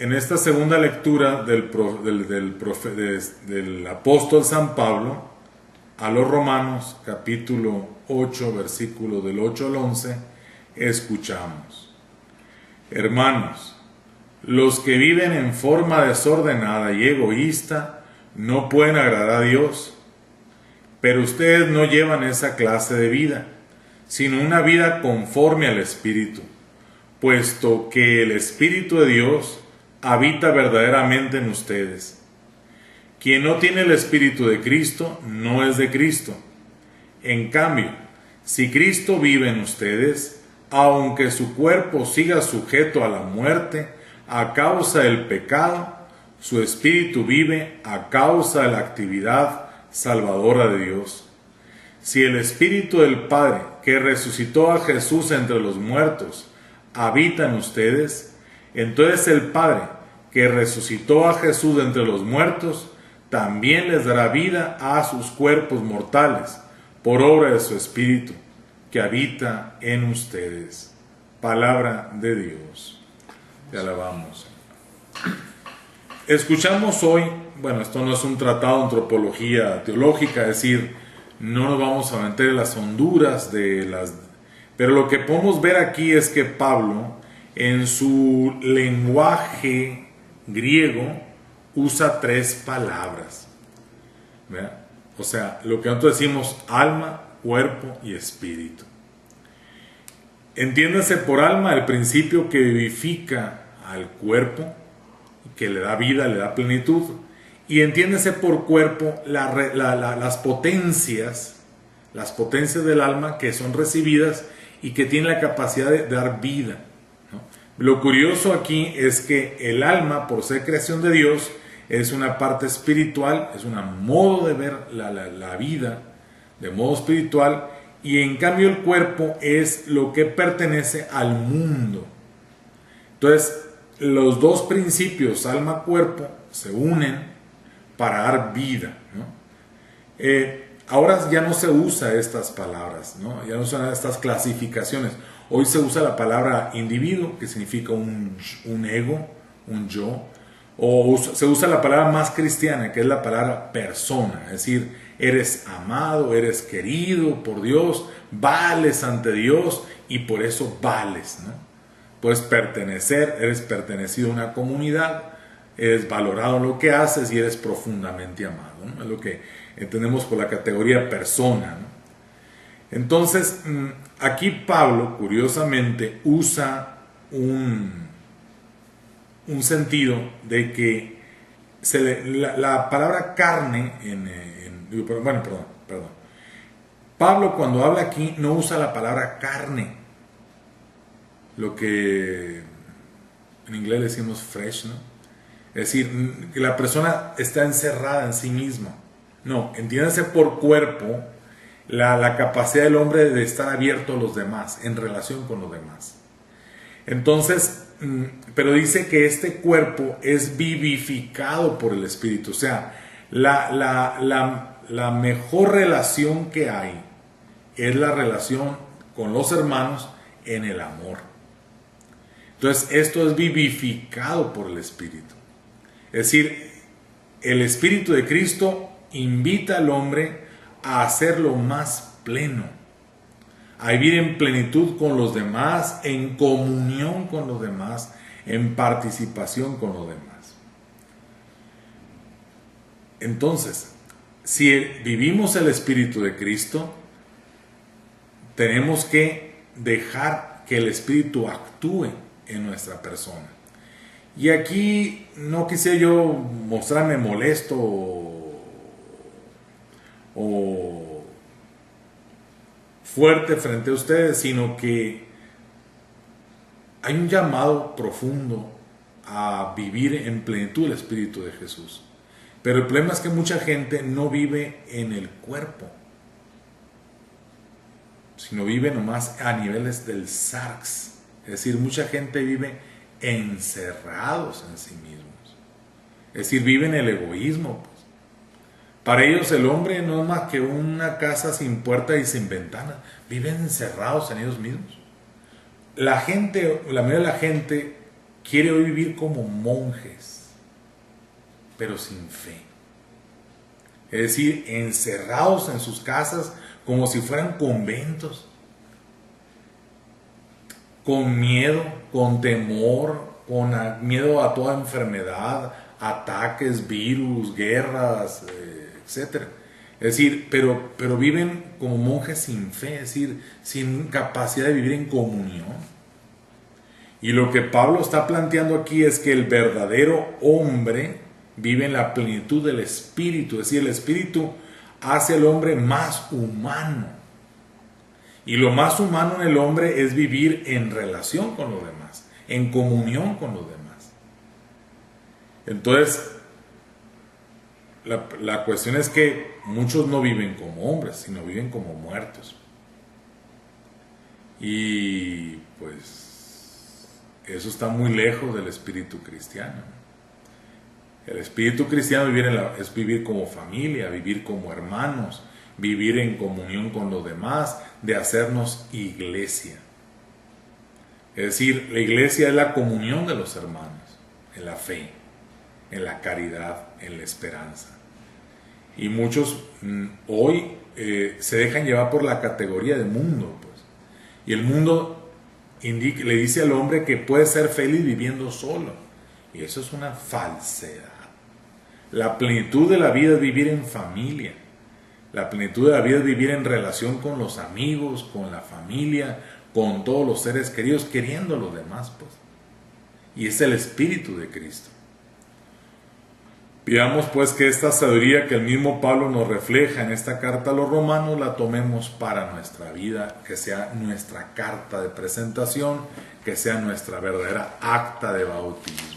En esta segunda lectura del apóstol San Pablo a los Romanos, capítulo 8, versículo del 8 al 11, escuchamos: Hermanos, los que viven en forma desordenada y egoísta no pueden agradar a Dios, pero ustedes no llevan esa clase de vida, sino una vida conforme al Espíritu, puesto que el Espíritu de Dios habita verdaderamente en ustedes. Quien no tiene el Espíritu de Cristo no es de Cristo. En cambio, si Cristo vive en ustedes, aunque su cuerpo siga sujeto a la muerte a causa del pecado, su espíritu vive a causa de la actividad salvadora de Dios. Si el Espíritu del Padre, que resucitó a Jesús entre los muertos, habita en ustedes, entonces el Padre, que resucitó a Jesús de entre los muertos, también les dará vida a sus cuerpos mortales, por obra de su Espíritu, que habita en ustedes. Palabra de Dios. Te alabamos. Escuchamos hoy, bueno, esto no es un tratado de antropología teológica, es decir, no nos vamos a meter en las honduras de las... Pero lo que podemos ver aquí es que Pablo, en su lenguaje griego, usa tres palabras. ¿Verdad? O sea, lo que nosotros decimos alma, cuerpo y espíritu. Entiéndase por alma el principio que vivifica al cuerpo, que le da vida, le da plenitud. Y entiéndase por cuerpo las potencias del alma que son recibidas y que tienen la capacidad de dar vida, ¿no? Lo curioso aquí es que el alma, por ser creación de Dios, es una parte espiritual, es un modo de ver la vida de modo espiritual, y en cambio el cuerpo es lo que pertenece al mundo. Entonces, los dos principios, alma-cuerpo, se unen para dar vida, ¿no? Ahora ya no se usa estas palabras, ¿no? Ya no se usan estas clasificaciones. Hoy se usa la palabra individuo, que significa un ego, un yo. O se usa la palabra más cristiana, que es la palabra persona. Es decir, eres amado, eres querido por Dios, vales ante Dios y por eso vales, ¿no? Puedes pertenecer, eres pertenecido a una comunidad, eres valorado en lo que haces y eres profundamente amado, ¿no? Es lo que entendemos por la categoría persona, ¿no? Entonces, aquí Pablo, curiosamente, usa un sentido de que la palabra carne, perdón. Pablo, cuando habla aquí, no usa la palabra carne, lo que en inglés le decimos flesh, ¿no? Es decir, que la persona está encerrada en sí misma. No, entiéndase por cuerpo la capacidad del hombre de estar abierto a los demás, en relación con los demás. Entonces, pero dice que este cuerpo es vivificado por el Espíritu. O sea, la mejor relación que hay es la relación con los hermanos en el amor. Entonces, esto es vivificado por el Espíritu. Es decir, el Espíritu de Cristo invita al hombre a hacerlo más pleno, a vivir en plenitud con los demás, en comunión con los demás, en participación con los demás. Entonces, si vivimos el Espíritu de Cristo, tenemos que dejar que el Espíritu actúe en nuestra persona. Y aquí no quise yo mostrarme molesto o fuerte frente a ustedes, sino que hay un llamado profundo a vivir en plenitud el Espíritu de Jesús. Pero el problema es que mucha gente no vive en el cuerpo, sino vive nomás a niveles del sarx. Es decir, mucha gente vive encerrados en sí mismos. Es decir, viven el egoísmo, pues. Para ellos el hombre no es más que una casa sin puerta y sin ventana. Viven encerrados en ellos mismos. La mayoría de la gente quiere hoy vivir como monjes, pero sin fe. Es decir, encerrados en sus casas como si fueran conventos, con miedo, con temor, con miedo a toda enfermedad, ataques, virus, guerras, etc. Es decir, pero viven como monjes sin fe, es decir, sin capacidad de vivir en comunión. Y lo que Pablo está planteando aquí es que el verdadero hombre vive en la plenitud del Espíritu, es decir, el Espíritu hace al hombre más humano. Y lo más humano en el hombre es vivir en relación con los demás, en comunión con los demás. Entonces, la cuestión es que muchos no viven como hombres, sino viven como muertos. Y pues eso está muy lejos del espíritu cristiano. El espíritu cristiano es vivir como familia, vivir como hermanos, vivir en comunión con los demás, de hacernos iglesia. Es decir, la iglesia es la comunión de los hermanos, en la fe, en la caridad, en la esperanza. Y muchos hoy se dejan llevar por la categoría de mundo, pues. Y el mundo le dice al hombre que puede ser feliz viviendo solo. Y eso es una falsedad. La plenitud de la vida es vivir en familia. La plenitud de la vida es vivir en relación con los amigos, con la familia, con todos los seres queridos, queriendo a los demás, pues. Y es el Espíritu de Cristo. Pidamos pues que esta sabiduría que el mismo Pablo nos refleja en esta carta a los romanos la tomemos para nuestra vida, que sea nuestra carta de presentación, que sea nuestra verdadera acta de bautismo.